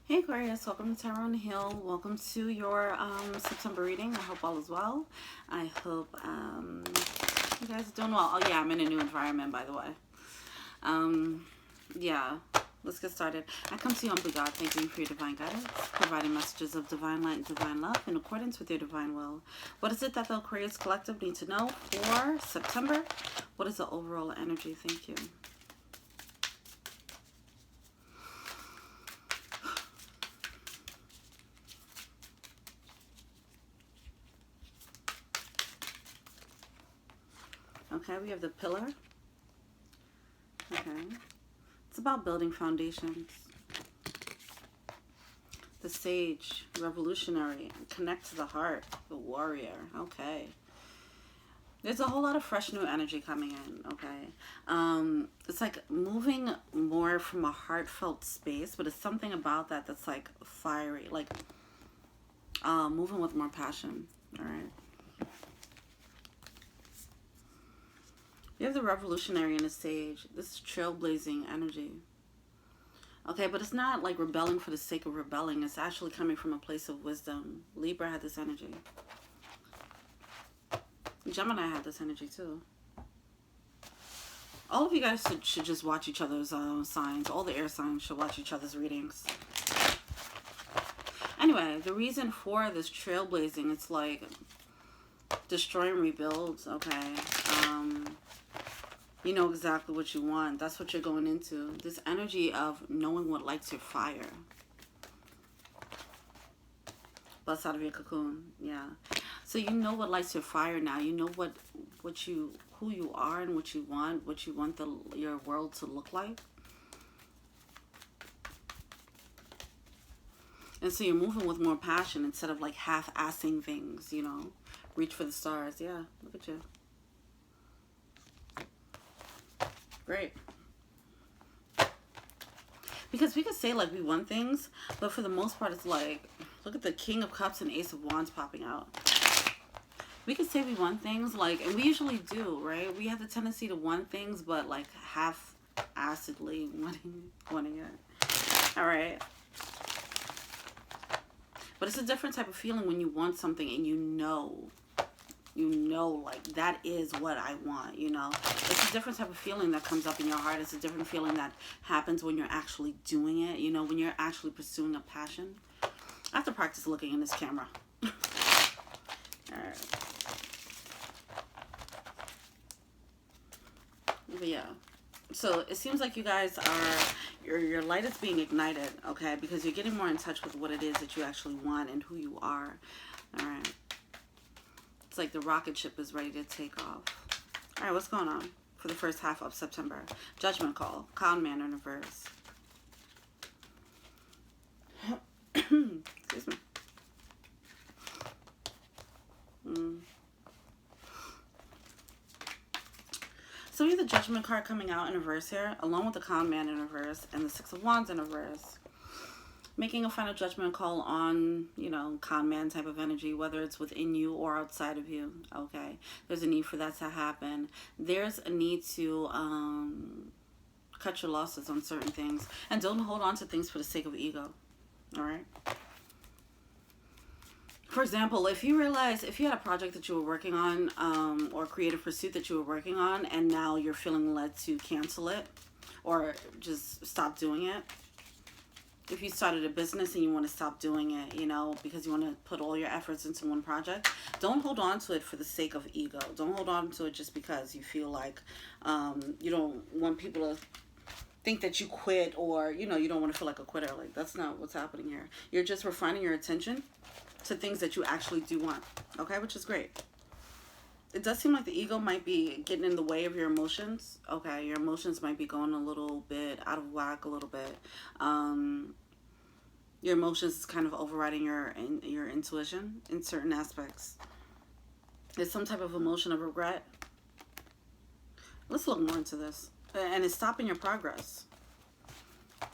Hey Aquarius, welcome to Tarot on the Hill. Welcome to your September reading. I hope all is well. I hope you guys are doing well. Oh yeah, I'm in a new environment, by the way. Yeah, let's get started. I come to you, humbly God, thanking you for your divine guidance, providing messages of divine light and divine love in accordance with your divine will. What is it that the Aquarius Collective need to know for September? What is the overall energy? Thank you. Okay, we have the pillar. Okay. It's about building foundations. The sage, revolutionary, connect to the heart, the warrior. Okay. There's a whole lot of fresh new energy coming in, okay? It's like moving more from a heartfelt space, but it's something about that that's like fiery, like moving with more passion, all right? You have the revolutionary and the sage. This is trailblazing energy. Okay, but it's not like rebelling for the sake of rebelling. It's actually coming from a place of wisdom. Libra had this energy. Gemini had this energy too. All of you guys should just watch each other's signs. All the air signs should watch each other's readings. Anyway, the reason for this trailblazing, it's like destroy and rebuild, okay? You know exactly what you want. That's what you're going into. This energy of knowing what lights your fire. Bust out of your cocoon. Yeah. So you know what lights your fire now. You know who you are and what you want your world to look like. And so you're moving with more passion instead of like half-assing things, you know. Reach for the stars. Yeah, look at you. Great. Because we could say like we want things, but for the most part it's like, look at the King of Cups and Ace of Wands popping out. We could say we want things, like, and we usually do, right? We have the tendency to want things, but like half-assedly wanting it. All right. But it's a different type of feeling when you want something and you know, like, that is what I want, you know. It's a different type of feeling that comes up in your heart. It's a different feeling that happens when you're actually doing it, you know, when you're actually pursuing a passion. I have to practice looking in this camera. All right. But yeah. So it seems like you guys are, your light is being ignited, okay, because you're getting more in touch with what it is that you actually want and who you are. All right. It's like the rocket ship is ready to take off. All right, what's going on for the first half of September? Judgment call, con man in reverse. Excuse me. So we have the Judgment card coming out in reverse here, along with the con man in reverse and the Six of Wands in reverse. Making a final judgment call on, you know, con man type of energy, whether it's within you or outside of you, okay? There's a need for that to happen. There's a need to cut your losses on certain things. And don't hold on to things for the sake of ego, all right? For example, if you realize, if you had a project that you were working on or a creative pursuit that you were working on, and now you're feeling led to cancel it or just stop doing it. If you started a business and you want to stop doing it, you know, because you want to put all your efforts into one project, don't hold on to it for the sake of ego. Don't hold on to it just because you feel like you don't want people to think that you quit, or, you know, you don't want to feel like a quitter. Like, that's not what's happening here. You're just refining your attention to things that you actually do want, okay, which is great. It does seem like the ego might be getting in the way of your emotions. Okay, your emotions might be going a little bit out of whack, a little bit. Your emotions is kind of overriding your intuition in certain aspects. There's some type of emotion of regret. Let's look more into this. And it's stopping your progress.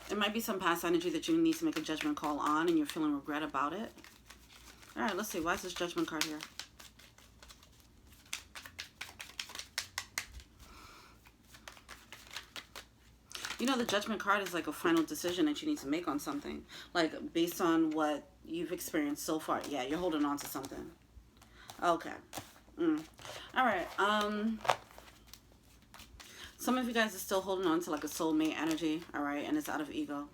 It might be some past energy that you need to make a judgment call on, and you're feeling regret about it. All right, let's see. Why is this judgment card here? You know, the Judgment card is like a final decision that you need to make on something. Like, based on what you've experienced so far. Yeah, you're holding on to something. Okay. All right. Some of you guys are still holding on to like a soulmate energy. All right. And it's out of ego.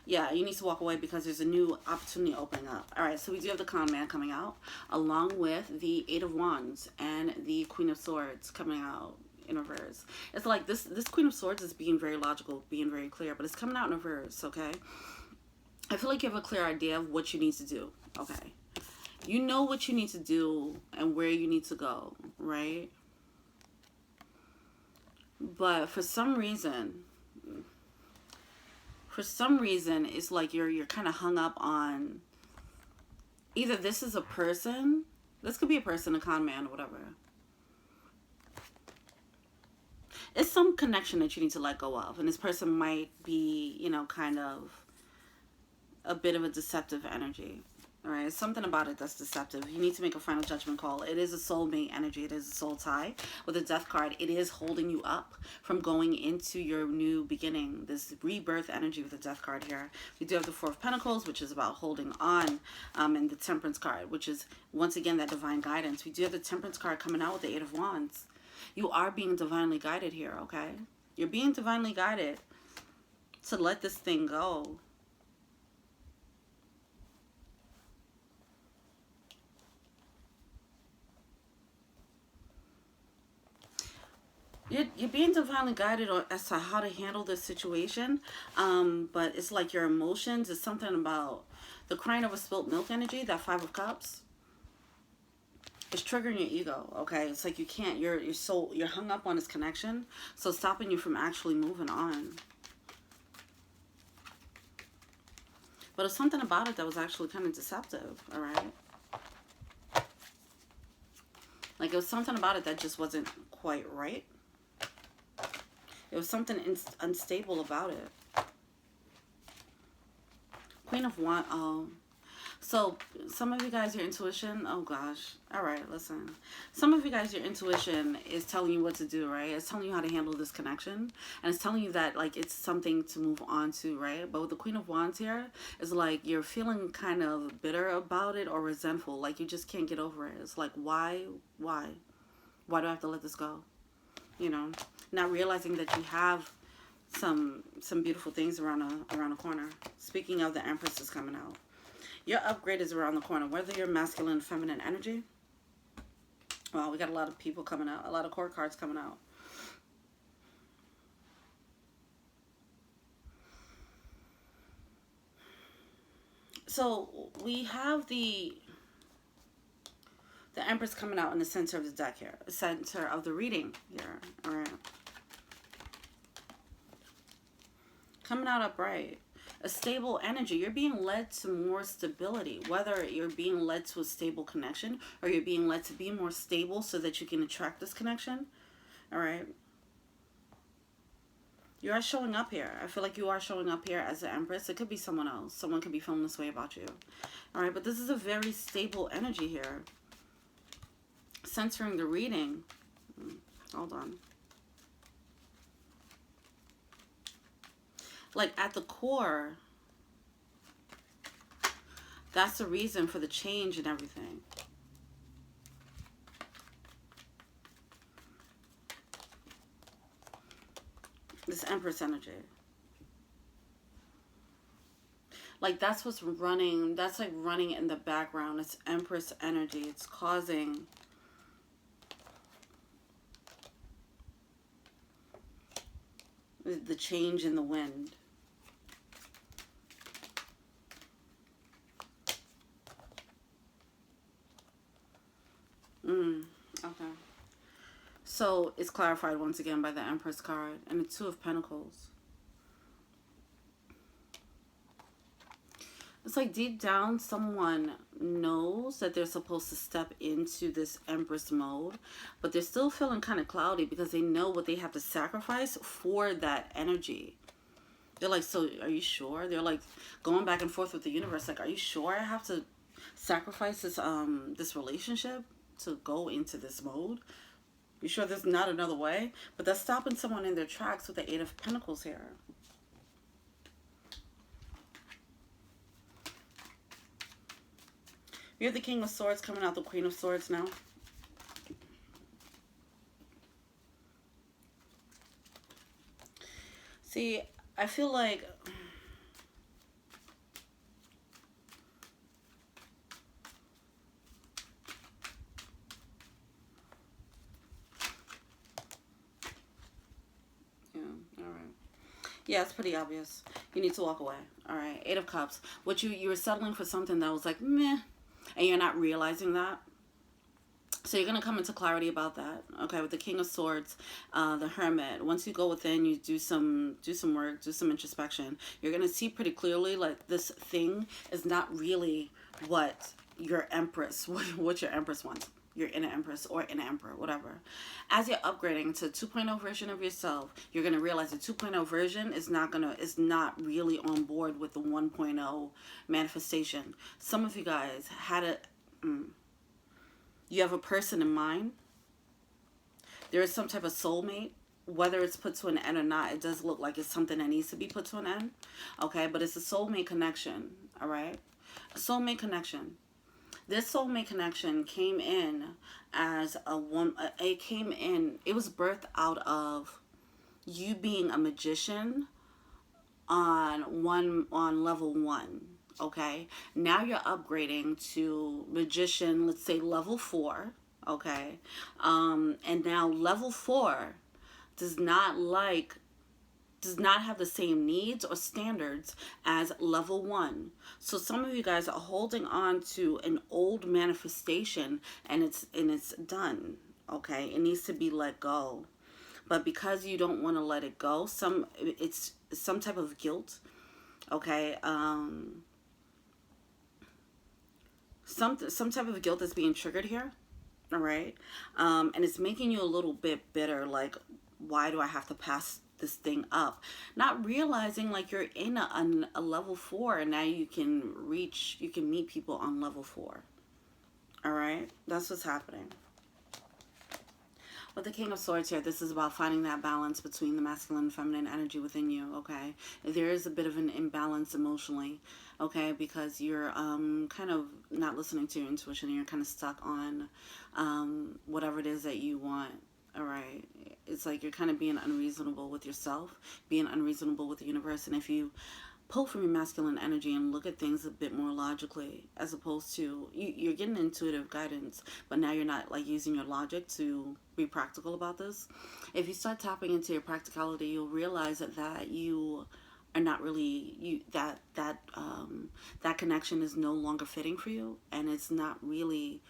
Yeah, you need to walk away because there's a new opportunity opening up. All right, so we do have the Con Man coming out, along with the Eight of Wands and the Queen of Swords coming out in reverse. It's like this Queen of Swords is being very logical, being very clear, but it's coming out in reverse, okay? I feel like you have a clear idea of what you need to do, okay? You know what you need to do and where you need to go, right? But for some reason, it's like you're kind of hung up on either this is a person, this could be a person, a con man, or whatever. It's some connection that you need to let go of, and this person might be, you know, kind of a bit of a deceptive energy. All right, something about it that's deceptive. You need to make a final judgment call. It is a soulmate energy. It is a soul tie. With a Death card, it is holding you up from going into your new beginning. This rebirth energy with the Death card here. We do have the Four of Pentacles, which is about holding on, and the Temperance card, which is, once again, that divine guidance. We do have the Temperance card coming out with the Eight of Wands. You are being divinely guided here, okay? You're being divinely guided to let this thing go. You're being divinely guided as to how to handle this situation, but it's like your emotions is something about the crying over spilt milk energy, that Five of Cups. It's triggering your ego, okay? It's like you can't, you're hung up on this connection, so stopping you from actually moving on. But it's something about it that was actually kind of deceptive, all right? Like, it was something about it that just wasn't quite right. There was something unstable about it. Queen of Wands. Oh. So, some of you guys, your intuition, oh gosh. All right, listen. Some of you guys, your intuition is telling you what to do, right? It's telling you how to handle this connection. And it's telling you that, like, it's something to move on to, right? But with the Queen of Wands here, it's like you're feeling kind of bitter about it or resentful. Like, you just can't get over it. It's like, why? Why do I have to let this go? You know? Not realizing that you have some beautiful things around a corner. Speaking of, the Empress is coming out. Your upgrade is around the corner. Whether you're masculine, feminine energy. Well, we got a lot of people coming out. A lot of court cards coming out. So we have the Empress coming out in the center of the deck here. The center of the reading here. All right. Coming out upright. A stable energy. You're being led to more stability. Whether you're being led to a stable connection or you're being led to be more stable so that you can attract this connection. All right. You are showing up here. I feel like you are showing up here as the Empress. It could be someone else. Someone could be feeling this way about you. All right. But this is a very stable energy here. Centering the reading. Hold on. Like, at the core, that's the reason for the change and everything. This Empress energy. Like, that's what's running. That's like running in the background. It's Empress energy. It's causing the change in the wind. Okay. So it's clarified once again by the Empress card and the Two of Pentacles. It's like deep down someone knows that they're supposed to step into this Empress mode, but they're still feeling kind of cloudy because they know what they have to sacrifice for that energy. They're like, so are you sure? They're like going back and forth with the universe. Like, are you sure I have to sacrifice this this relationship? to go into this mode? You sure there's not another way? But that's stopping someone in their tracks with the Eight of Pentacles here. You have the King of Swords coming out, the Queen of Swords now. See, I feel like... Yeah, it's pretty obvious. You need to walk away. All right. Eight of Cups. What you were settling for something that was like meh, and you're not realizing that. So you're gonna come into clarity about that. Okay, with the King of Swords, the Hermit. Once you go within, you do some work, do some introspection. You're gonna see pretty clearly like this thing is not really what your Empress, what your Empress wants. Your inner Empress or inner Emperor, whatever. As you're upgrading to 2.0 version of yourself, you're gonna realize the 2.0 version is not really on board with the 1.0 manifestation. Some of you guys had you have a person in mind. There is some type of soulmate. Whether it's put to an end or not, it does look like it's something that needs to be put to an end. Okay, but it's a soulmate connection. All right, a soulmate connection. This soulmate connection came in as a woman. It was birthed out of you being a magician on level 1. Okay, now you're upgrading to magician, let's say level 4. Okay, and now level 4 does not have the same needs or standards as level 1. So some of you guys are holding on to an old manifestation and it's done. Okay, it needs to be let go. But because you don't want to let it go, it's some type of guilt. Okay, some type of guilt is being triggered here. All right, and it's making you a little bit bitter, like, why do I have to pass this thing up? Not realizing like you're in a level 4 and now you can meet people on level 4. All right, that's what's happening. With the King of Swords here, this is about finding that balance between the masculine and feminine energy within you. Okay, there is a bit of an imbalance emotionally. Okay, because you're kind of not listening to your intuition and you're kind of stuck on whatever it is that you want. All right, it's like you're kind of being unreasonable with yourself, being unreasonable with the universe. And if you pull from your masculine energy and look at things a bit more logically, as opposed to you're getting intuitive guidance, but now you're not like using your logic to be practical about this. If you start tapping into your practicality, you'll realize that you are not really that connection is no longer fitting for you, and it's not really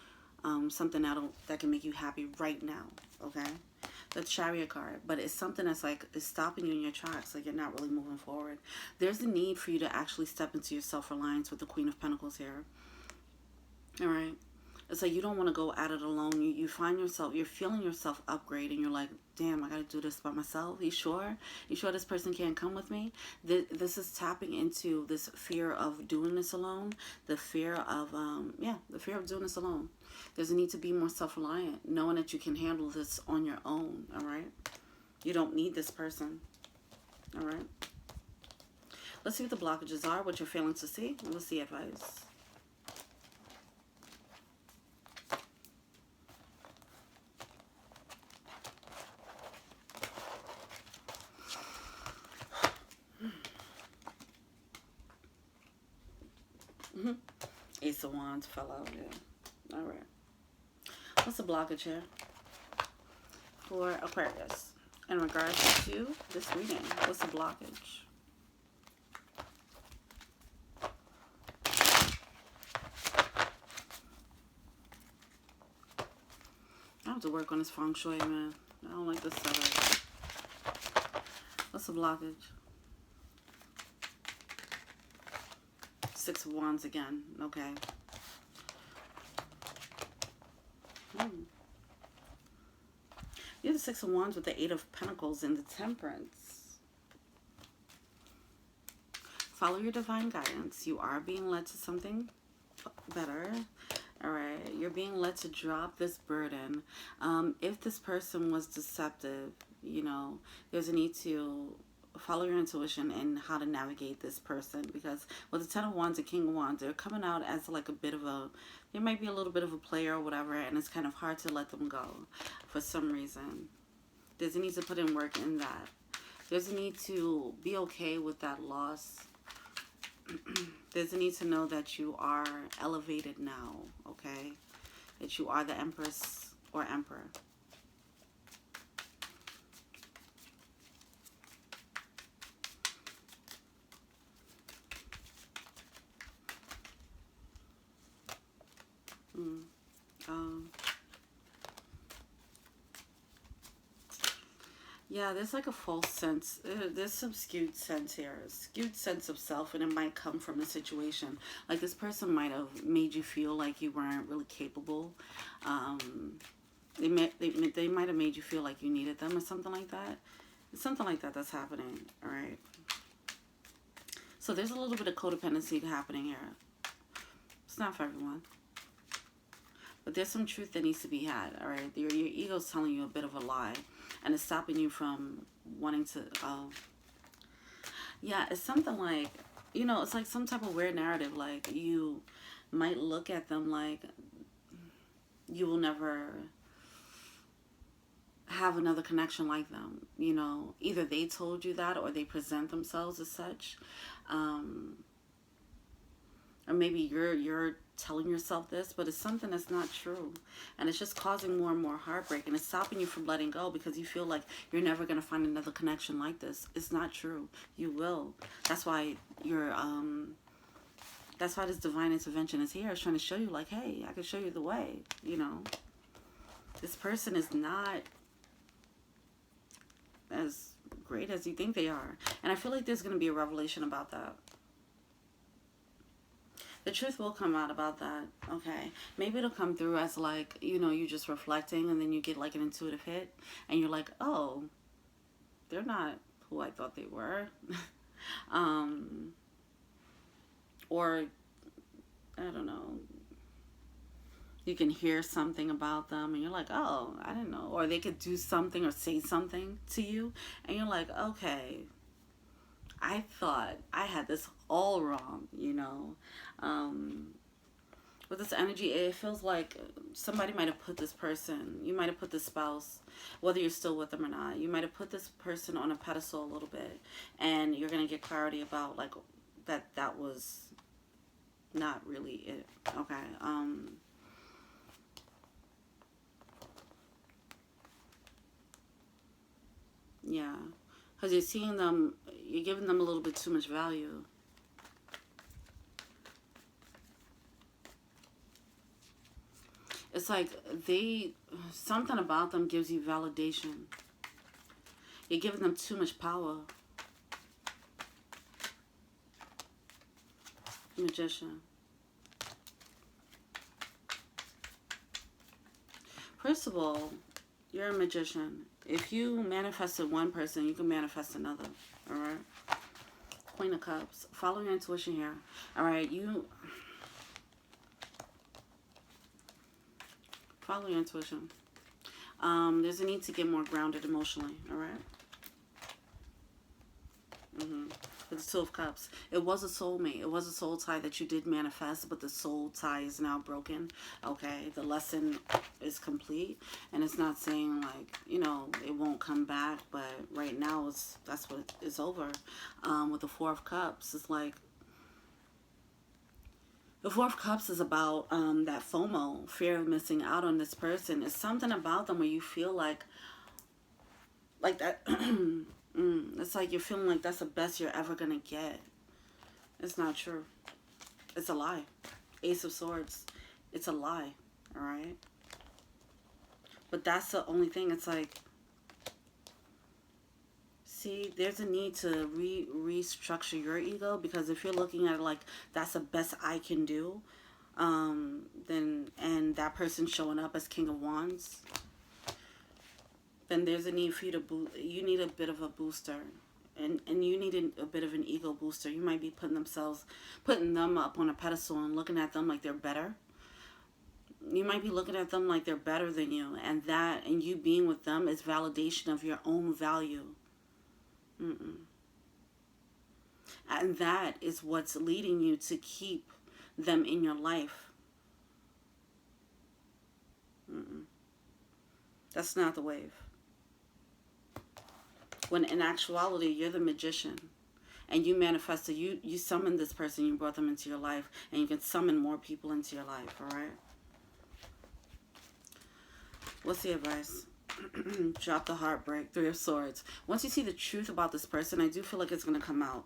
something that can make you happy right now. Okay, the Chariot card, but it's something that's like is stopping you in your tracks, like you're not really moving forward. There's a need for you to actually step into your self-reliance with the Queen of Pentacles here. All right, it's like you don't want to go at it alone. You find yourself, you're feeling yourself upgrade, and you're like, damn, I gotta do this by myself. You sure this person can't come with me? This is tapping into this fear of doing this alone, the fear of the fear of doing this alone. There's a need to be more self-reliant, knowing that you can handle this on your own. All right, you don't need this person. All right, let's see what the blockages are, what you're failing to see. Let's see advice. Ace of Wands fell out. Yeah. All right. What's the blockage here for Aquarius in regards to this reading? What's the blockage? I have to work on this feng shui, man. I don't like this setup. What's the blockage? Six of Wands again. Okay. You have the Six of Wands with the Eight of Pentacles and the Temperance. Follow your divine guidance. You are being led to something better. All right, you're being led to drop this burden. If this person was deceptive, you know, there's a need to follow your intuition and how to navigate this person, because with the Ten of Wands and King of Wands, they're coming out as like a bit of a, they might be a little bit of a player or whatever, and it's kind of hard to let them go for some reason. There's a need to put in work in that. There's a need to be okay with that loss. There's a need to know that you are elevated now, okay? That you are the empress or emperor. Yeah, there's like a false sense. There's some skewed sense here. Skewed sense of self, and it might come from a situation. Like this person might have made you feel like you weren't really capable. They might have made you feel like you needed them or something like that. It's something like that that's happening, all right? So there's a little bit of codependency happening here. It's not for everyone. But there's some truth that needs to be had, all right? Your ego's telling you a bit of a lie, and it's stopping you from wanting to, yeah, it's something like, you know, it's like some type of weird narrative. Like, you might look at them like you will never have another connection like them, you know? Either they told you that or they present themselves as such. Or maybe you're telling yourself this, but it's something that's not true. And it's just causing more and more heartbreak. And it's stopping you from letting go because you feel like you're never going to find another connection like this. It's not true. You will. That's why that's why this divine intervention is here. It's trying to show you like, hey, I can show you the way, you know. This person is not as great as you think they are. And I feel like there's going to be a revelation about that. The truth will come out about that, okay? Maybe it'll come through as like, you know, you just reflecting and then you get like an intuitive hit and you're like, oh, they're not who I thought they were. Or, I don't know, you can hear something about them and you're like, oh, I didn't know. Or they could do something or say something to you and you're like, okay, I thought I had this all wrong, you know. With this energy, it feels like somebody might have put this person, you might have put this spouse, whether you're still with them or not, you might have put this person on a pedestal a little bit, and you're going to get clarity about, like, that was not really it, okay? Yeah, because you're seeing them, you're giving them a little bit too much value. It's like something about them gives you validation. You're giving them too much power. Magician. First of all, you're a magician. If you manifested one person, you can manifest another. All right? Queen of Cups. Follow your intuition here. All right? Follow your intuition. There's a need to get more grounded emotionally, all right? With the Two of Cups. It was a soulmate. It was a soul tie that you did manifest, but the soul tie is now broken, okay? The lesson is complete, and it's not saying, like, you know, it won't come back, but right now, that's what it's over. With the Four of Cups, it's like, the Four of Cups is about that FOMO, fear of missing out on this person. It's something about them where you feel like that. It's like you're feeling like that's the best you're ever going to get. It's not true. It's a lie. Ace of Swords. It's a lie. All right? But that's the only thing. It's like, see, there's a need to restructure your ego, because if you're looking at it like that's the best I can do, then, and that person showing up as King of Wands, then there's a need for you to you need a bit of a booster, and you need a bit of an ego booster. You might be putting them up on a pedestal and looking at them like they're better, You might be looking at them like they're better than you, and you being with them is validation of your own value. And that is what's leading you to keep them in your life. That's not the wave. When in actuality, you're the magician. And you manifested, you summoned this person, you brought them into your life, and you can summon more people into your life, all right? What's the advice? Drop the heartbreak. 3 of Swords. Once you see the truth about this person, I do feel like it's going to come out.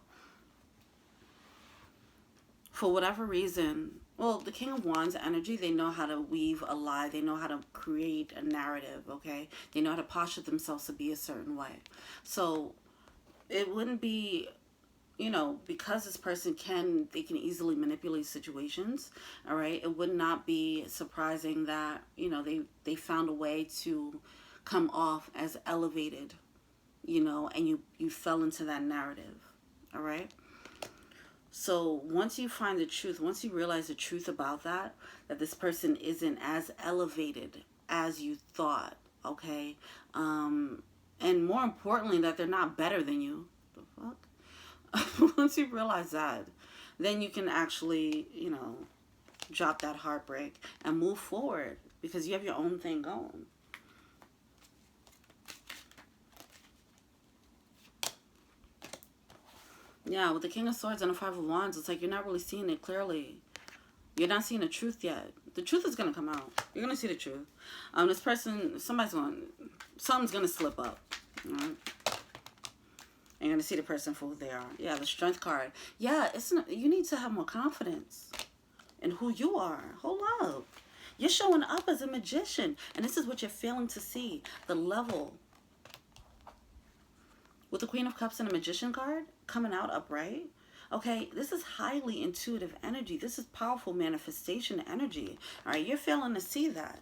For whatever reason, well, the King of Wands energy, they know how to weave a lie. They know how to create a narrative, okay? They know how to posture themselves to be a certain way. So it wouldn't be, you know, because this person they can easily manipulate situations, all right? It would not be surprising that, you know, they found a way to come off as elevated, you know, and you fell into that narrative, all right? So once you find the truth, once you realize the truth about that this person isn't as elevated as you thought, okay? And more importantly, that they're not better than you. The fuck? Once you realize that, then you can actually, you know, drop that heartbreak and move forward because you have your own thing going. Yeah, with the King of Swords and the 5 of Wands, it's like you're not really seeing it clearly. You're not seeing the truth yet. The truth is going to come out. You're going to see the truth. This person, something's going to slip up. All right? And you're going to see the person for who they are. Yeah, the Strength card. Yeah, you need to have more confidence in who you are. Hold up. You're showing up as a magician. And this is what you're failing to see. The level. With the Queen of Cups and the Magician card coming out upright. Okay, this is highly intuitive energy. This is powerful manifestation energy. All right, you're failing to see that.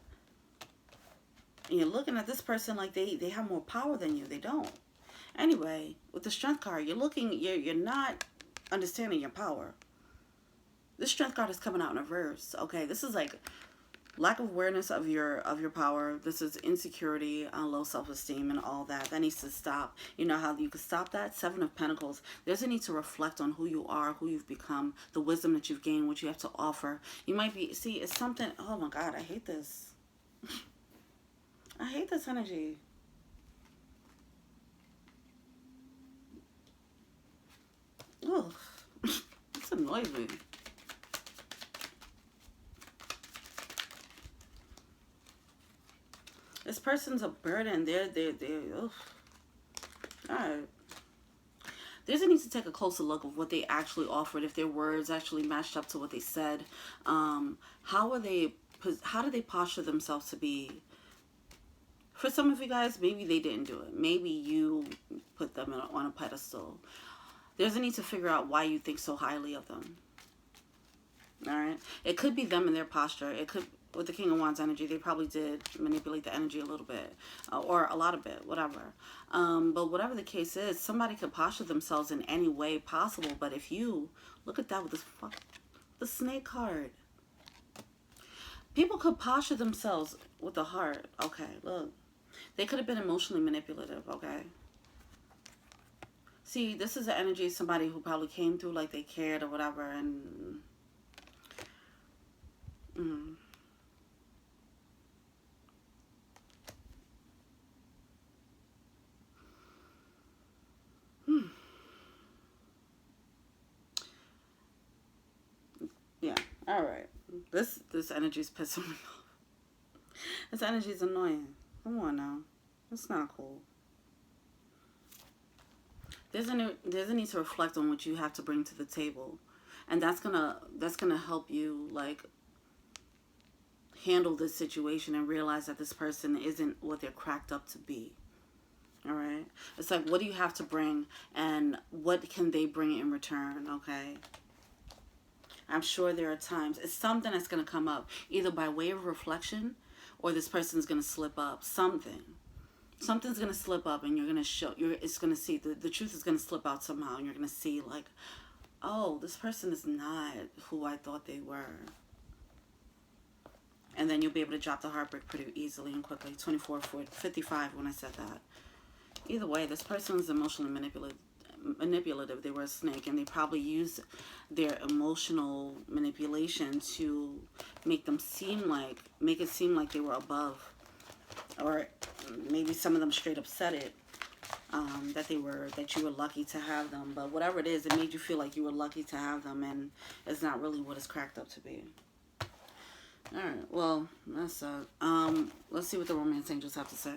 And you're looking at this person like they have more power than you. They don't. Anyway, with the Strength card, you're not understanding your power. This Strength card is coming out in reverse. Okay, this is like lack of awareness of your power. This is insecurity, low self-esteem, and all that. That needs to stop. You know how you can stop that? 7 of Pentacles. There's a need to reflect on who you are, who you've become, the wisdom that you've gained, what you have to offer. You might be, see, it's something, oh my God, I hate this. I hate this energy. Ugh. This annoys me. This person's a burden. They're ugh. All right. There's a need to take a closer look of what they actually offered, if their words actually matched up to what they said. How did they posture themselves to be? For some of you guys, maybe they didn't do it. Maybe you put them on a pedestal. There's a need to figure out why you think so highly of them. All right. It could be them and their posture. It could, with the King of Wands energy, they probably did manipulate the energy a little bit, or a lot of it, whatever. But whatever the case is, somebody could posture themselves in any way possible. But if you look at that with the Snake card, people could posture themselves with the heart. Okay, look, they could have been emotionally manipulative. Okay. See, this is the energy of somebody who probably came through like they cared or whatever, and yeah, all right. This energy is pissing me off. This energy is annoying. Come on now. It's not cool. There's a need to reflect on what you have to bring to the table. And that's gonna help you like handle this situation and realize that this person isn't what they're cracked up to be. All right? It's like, what do you have to bring and what can they bring in return, okay? I'm sure there are times, it's something that's going to come up, either by way of reflection or this person's going to slip up. Something's going to slip up and you're going to show, it's going to see, the truth is going to slip out somehow and you're going to see like, oh, this person is not who I thought they were. And then you'll be able to drop the heartbreak pretty easily and quickly. 24, 55 when I said that. Either way, this person is emotionally manipulative. They were a snake, and they probably use their emotional manipulation to make it seem like they were above, or maybe some of them straight up said it, that you were lucky to have them. But whatever it is, it made you feel like you were lucky to have them, and it's not really what it's cracked up to be. All right, well, that's let's see what the romance angels have to say.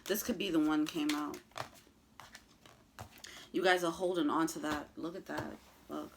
This could be the one came out. You guys are holding on to that. Look at that. Look.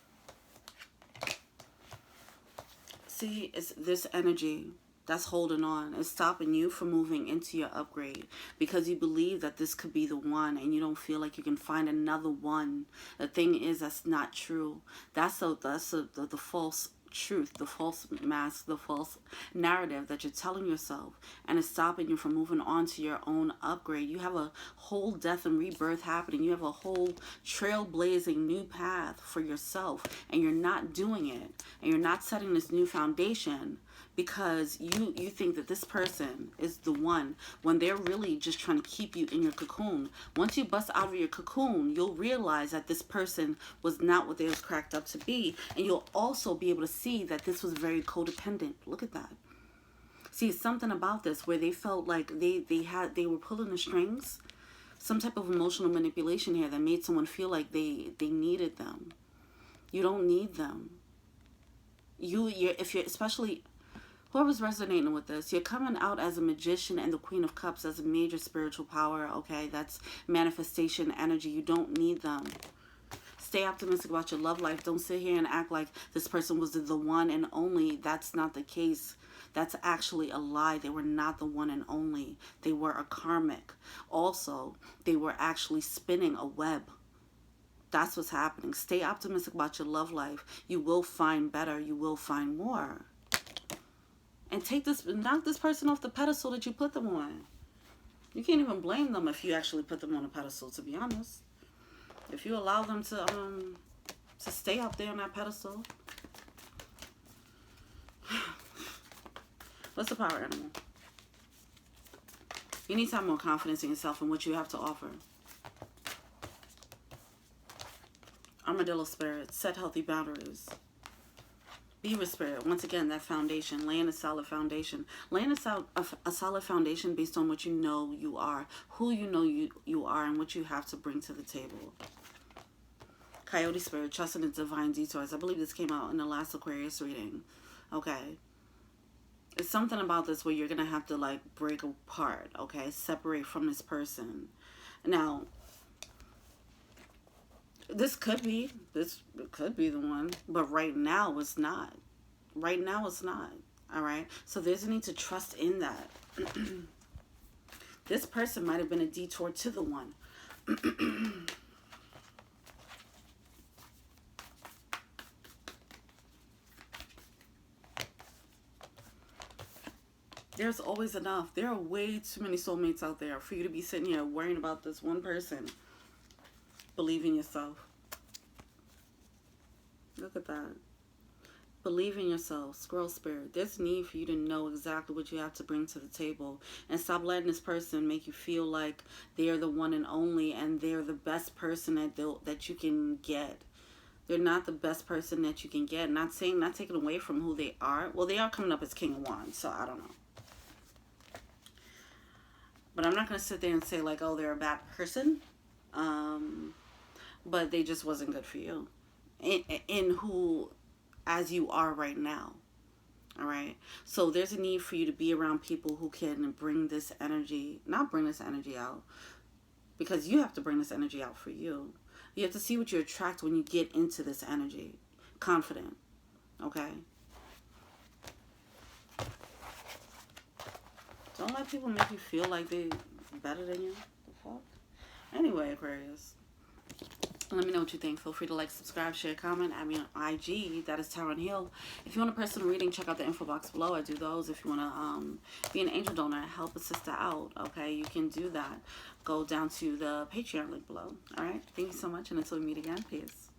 See, it's this energy that's holding on. It's stopping you from moving into your upgrade because you believe that this could be the one, and you don't feel like you can find another one. The thing is, that's not true. That's the false truth, the false mask, the false narrative that you're telling yourself, and it's stopping you from moving on to your own upgrade. You have a whole death and rebirth happening. You have a whole trailblazing new path for yourself, and you're not doing it, and you're not setting this new foundation because you think that this person is the one when they're really just trying to keep you in your cocoon. Once you bust out of your cocoon, you'll realize that this person was not what they was cracked up to be, and you'll also be able to see that this was very codependent. Look at that. See, something about this where they felt like they were pulling the strings, some type of emotional manipulation here that made someone feel like they needed them. You don't need them. If you're especially whoever's resonating with this, you're coming out as a magician and the Queen of Cups as a major spiritual power, okay? That's manifestation energy. You don't need them. Stay optimistic about your love life. Don't sit here and act like this person was the one and only. That's not the case. That's actually a lie. They were not the one and only. They were a karmic. Also, they were actually spinning a web. That's what's happening. Stay optimistic about your love life. You will find better. You will find more. And knock this person off the pedestal that you put them on. You can't even blame them if you actually put them on a pedestal, to be honest. If you allow them to stay up there on that pedestal. What's the power animal? You need to have more confidence in yourself and what you have to offer. Armadillo spirit, set healthy boundaries. Beaver spirit, once again, that foundation, laying a solid foundation. Laying a solid foundation based on what you know you are, who you know you are, and what you have to bring to the table. Coyote spirit, trusting in divine detours. I believe this came out in the last Aquarius reading. Okay. It's something about this where you're going to have to, like, break apart, okay? Separate from this person. Now, this could be the one, but right now it's not. Right now it's not. All right. So there's a need to trust in that. This person might have been a detour to the one. There's always enough. There are way too many soulmates out there for you to be sitting here worrying about this one person. Believe in yourself. Look at that. Believe in yourself. Squirrel spirit. There's a need for you to know exactly what you have to bring to the table. And stop letting this person make you feel like they're the one and only and they're the best person that you can get. They're not the best person that you can get. Not taking away from who they are. Well, they are coming up as King of Wands, so I don't know. But I'm not going to sit there and say like, oh, they're a bad person. But they just wasn't good for you. In who, as you are right now. All right. So there's a need for you to be around people who can bring this energy, not bring this energy out, because you have to bring this energy out for you. You have to see what you attract when you get into this energy. Confident. Okay. Don't let people make you feel like they're better than you. The fuck? Anyway, Aquarius. Let me know what you think. Feel free to like, subscribe, share, comment. Add me on IG. That is Tara Hill. If you want a personal reading, check out the info box below. I do those. If you want to be an angel donor, help a sister out, okay, you can do that. Go down to the Patreon link below. All right. Thank you so much. And until we meet again, peace.